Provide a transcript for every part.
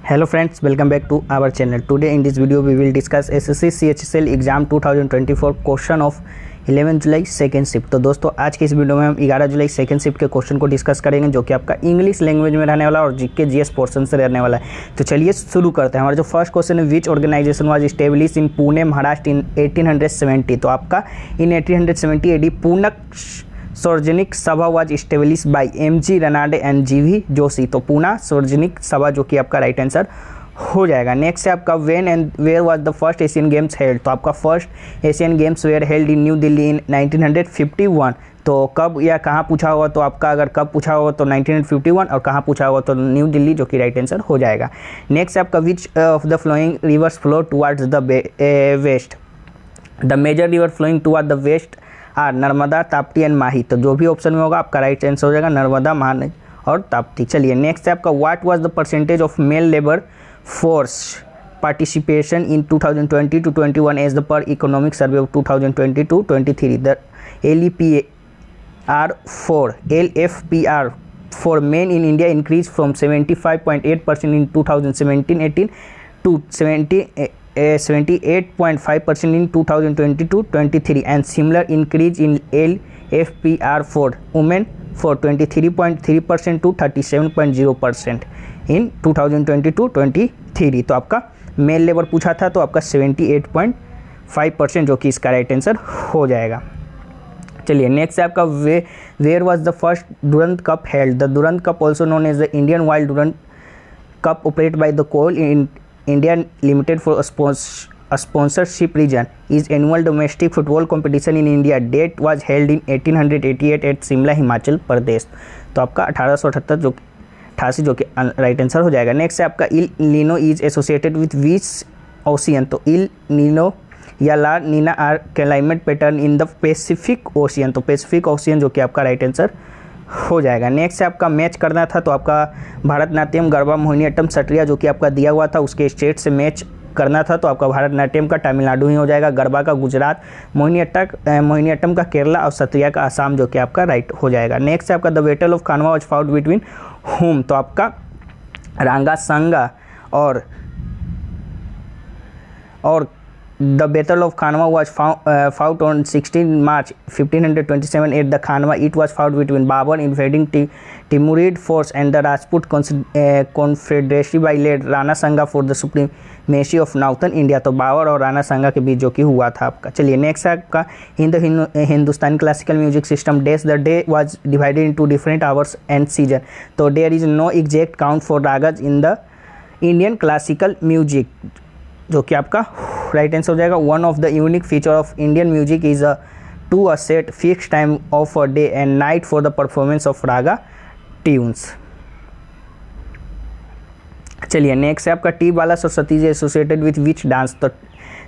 Hello friends, welcome back to our channel. Today in this video we will discuss SSC CHSL exam 2024 question of 11 July second shift. तो दोस्तों आज के इस video में हम 11 जुलाई second shift के question को डिस्कस करेंगे जो कि आपका इंग्लिश लैंग्वेज में रहने वाला और जीके जीएस पोर्शन से रहने वाला है। तो चलिए शुरू करते हैं। हमारा जो फर्स्ट क्वेश्चन है, which organization was establish in Pune Maharashtra in 1870। तो आपका इन 1870 एडी पूनक Sarvajanik Sabha was establish by M G. Ranade and G V. Joshi. तो पूना सार्वजनिक सभा जो कि आपका राइट आंसर हो जाएगा। नेक्स्ट है आपका when and where was the first Asian Games held. तो आपका first Asian Games were held in New Delhi in 1951। तो कब या कहाँ पूछा होगा, तो आपका अगर कब पूछा होगा तो 1951 और कहाँ पूछा होगा तो न्यू दिल्ली जो कि राइट आंसर हो जाएगा। नेक्स्ट है आपका which of the flowing rivers flow towards the west. The major river flowing toward the west are Narmada, Tapti and Mahi. तो जो भी ऑप्शन में होगा आपका राइट आंसर हो जाएगा नर्मदा, माही और ताप्ती। चलिए नेक्स्ट है आपका what was the percentage of male labour force participation in 2020 to 21 as the per economic survey of 2022-23। The LFPR for men in India increased from 75.8% in 2017-18 to 78.5% in 2022-23 and similar increase in LFPR for women for 23.3% to 37.0% in 2022-23। तो आपका mail labour पूछा था तो आपका 78.5% जो कि इसका right answer हो जाएगा। चलिए नेक्स्ट है आपका where was the first Durand Cup held. The Durand Cup also known as the Indian wild Durand Cup operate by the coal in India Limited for a sponsorship region is annual domestic football competition in India. Date was held in 1888 at Shimla, Himachal Pradesh. तो आपका 1888 जो कि right answer हो जाएगा। Next है आपका El Nino is associated with which ocean. तो El Nino या La Nina are climate pattern in the Pacific Ocean. तो पैसिफिक ओशियन जो कि आपका राइट आंसर हो जाएगा। नेक्स्ट है आपका मैच करना था तो आपका भारतनाट्यम, गरबा, मोहिनीअट्टम, सट्रिया जो कि आपका दिया हुआ था उसके स्टेट से मैच करना था तो आपका भारतनाट्यम का तमिलनाडु ही हो जाएगा, गरबा का गुजरात, मोहिनीअट्टम का केरला और सत्रिया का असम जो कि आपका राइट हो जाएगा। नेक्स्ट है आपका the battle of Khanwa was fought between home. तो आपका रांगा संगा और The Battle of Khanwa was fought on 16 March 1527 at the Khanwa. It was fought between Babur invading Timurid force and the Rajput confederacy by led Rana Sanga for the supremacy of Northern India। तो बाबर और राणा संगा के बीच जो कि हुआ था आपका। चलिए नेक्स्ट है आपका in the Hindustani classical music system days the day was divided into different hours and season. तो there is no exact count for ragas in the Indian classical music जो कि आपका राइट आंसर हो जाएगा। One of the unique feature of Indian music is to a set fix time of a day and night for the performance of raga tunes. चलिए next है आपका T Bala Saraswati is associated with which dance. तो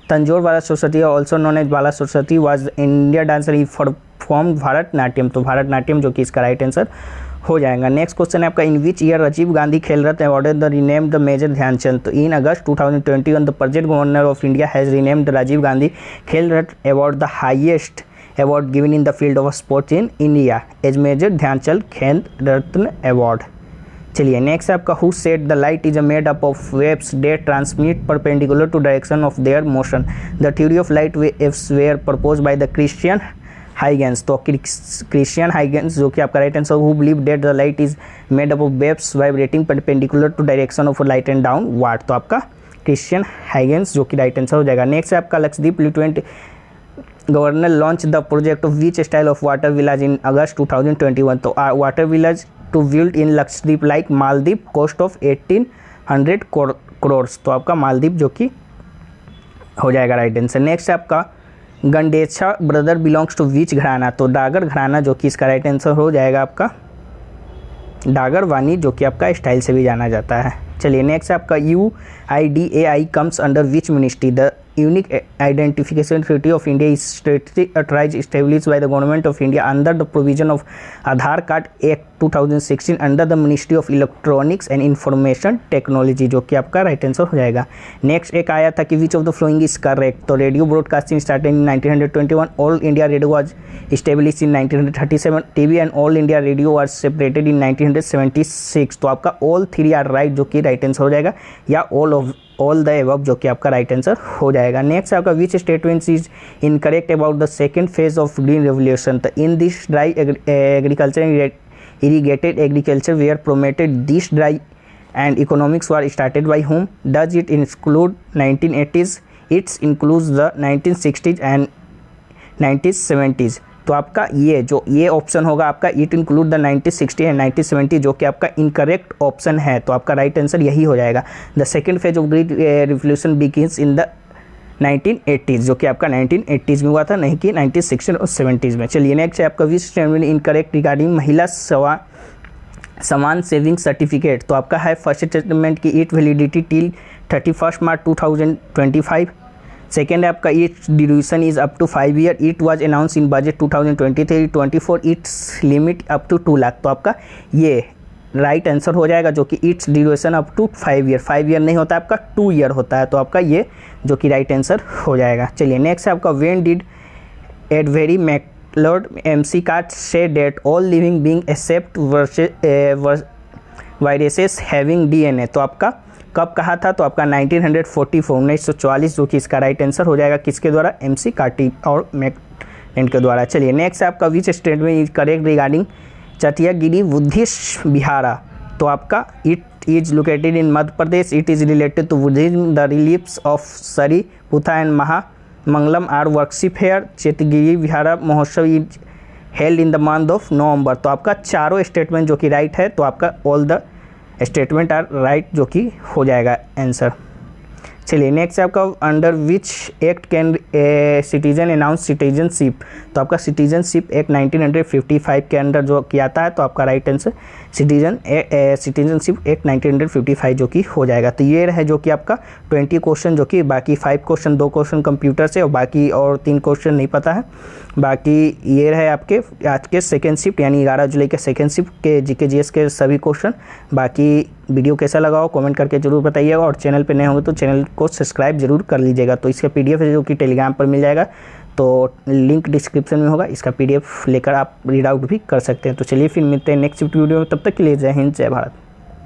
Tanjore Bala Saraswati also known as Bala Saraswati was India dancer he perform Bharatanatyam. तो भारतनाट्यम जो कि इसका right answer हो जाएगा। नेक्स्ट क्वेश्चन है आपका in which year Rajiv Gandhi Khel Ratna awarded the rename the Major Dhyanchand. तो in August 2021 the present governor of India has renamed the Rajiv Gandhi Khel Ratna award the highest award given in the field of sports in India as Major Dhyanchand Khel Ratna award. चलिए next है आपका who said the light is made up of waves that transmit perpendicular to direction of their motion. The theory of light waves were proposed by the Christian Huygens. तो Christian Huygens जो कि आपका right answer who believe that the light is made up of waves vibrating perpendicular to direction of light and downward. तो आपका Christian Huygens जो कि right answer हो जाएगा। नेक्स्ट है आपका Lakshadweep lieutenant governor launch the project of which style of water village in August 2021। तो water village to build in Lakshadweep like Maldives cost of 1800 crore. तो आपका मालदीप जो कि हो जाएगा राइट आंसर। नेक्स्ट है आपका गंडेछा ब्रदर बिलोंग्स टू विच घराना। तो डागर घराना जो कि इसका राइट आंसर हो जाएगा आपका डागर वानी जो कि आपका स्टाइल से भी जाना जाता है। चलिए नेक्स्ट है आपका UIDAI comes under which ministry. The unique identification authority of India is स्टेटरी authorise establish by the government of India under the provision of Aadhaar card act 2016 under the ministry of electronics and information technology जो कि आपका right answer हो जाएगा। Next एक आया था कि which of the flowing is correct. तो radio broadcasting started in 1921, All India Radio was established in 1937, TV and All India Radio was separated in 1976। तो आपका ऑल थ्री आर राइट जो कि राइट आंसर हो जाएगा, या ऑल द एबव जो कि आपका राइट आंसर हो जाएगा। नेक्स्ट आपका which statement is incorrect about the second phase of Green Revolution. तो in this dry agriculture irrigated agriculture were promoted, this dry and economics were started by whom? Does it include 1980s? It includes the 1960s and 1970s। तो आपका ये option होगा आपका it include the 1960 and 1970 जो कि आपका incorrect option है। तो आपका राइट आंसर यही हो जाएगा। The second phase of green revolution begins in the 1980s जो कि आपका 1980s में हुआ था, नहीं कि 1960 और 70s में। चलिए नेक्स्ट है आपका विच स्टेटमेंट इनकरेक्ट रिगार्डिंग महिला समान सेविंग सर्टिफिकेट। तो आपका है फर्स्ट स्टेटमेंट की it validity till 31 March 2025। Second है आपका its duration is up to 5 year, it was announce in budget 2023-24, its limit up to 2 lakh. तो आपका ये राइट आंसर हो जाएगा जो कि its duration up to 5 year, 5 year नहीं होता है आपका 2 ईयर होता है। तो आपका ये जो कि राइट आंसर हो जाएगा। चलिए नेक्स्ट है आपका when did Avery MacLeod MC Carty say that all living being except viruses having DNA। तो आपका कब कहा था? तो आपका 1944 जो कि इसका राइट आंसर हो जाएगा किसके द्वारा? MC कार्टी और मैकलेड के द्वारा। चलिए नेक्स्ट है आपका which statement is correct regarding Chetiyagiri Buddhist vihara. तो आपका it is located in Madhya Pradesh, it is related to Buddhism, the relics of Sariputta and Mahamangalam are worship here, Chetiyagiri vihara Mahotsav is held in the month of November. तो आपका चारों स्टेटमेंट जो कि right है, तो आपका all the statement are right जो कि हो जाएगा आंसर। चलिए नेक्स्ट है आपका under which act can citizen announce citizenship. तो आपका सिटीजनशिप एक्ट 1955 के अंडर जो कि आता है, तो आपका राइट आंसर सिटीजनशिप एक्ट 1955 जो कि हो जाएगा। तो ये है जो कि आपका 20 क्वेश्चन, जो कि बाकी 5 क्वेश्चन 2 क्वेश्चन कंप्यूटर से और बाकी और 3 क्वेश्चन नहीं पता है। बाकी ये रहे आपके आज के सेकेंड शिफ्ट यानी 11 जुलाई के सेकेंड शिफ्ट के GK GS के सभी क्वेश्चन। बाकी वीडियो कैसा लगा हो कमेंट करके जरूर बताइएगा, और चैनल पे नए होंगे तो चैनल को सब्सक्राइब जरूर कर लीजिएगा। तो इसका PDF है जो कि टेलीग्राम पर मिल जाएगा, तो लिंक डिस्क्रिप्शन में होगा, इसका PDF लेकर आप रीड आउट भी कर सकते हैं। तो चलिए फिर मिलते हैं नेक्स्ट वीडियो में, तब तक के लिए जय हिंद जय भारत।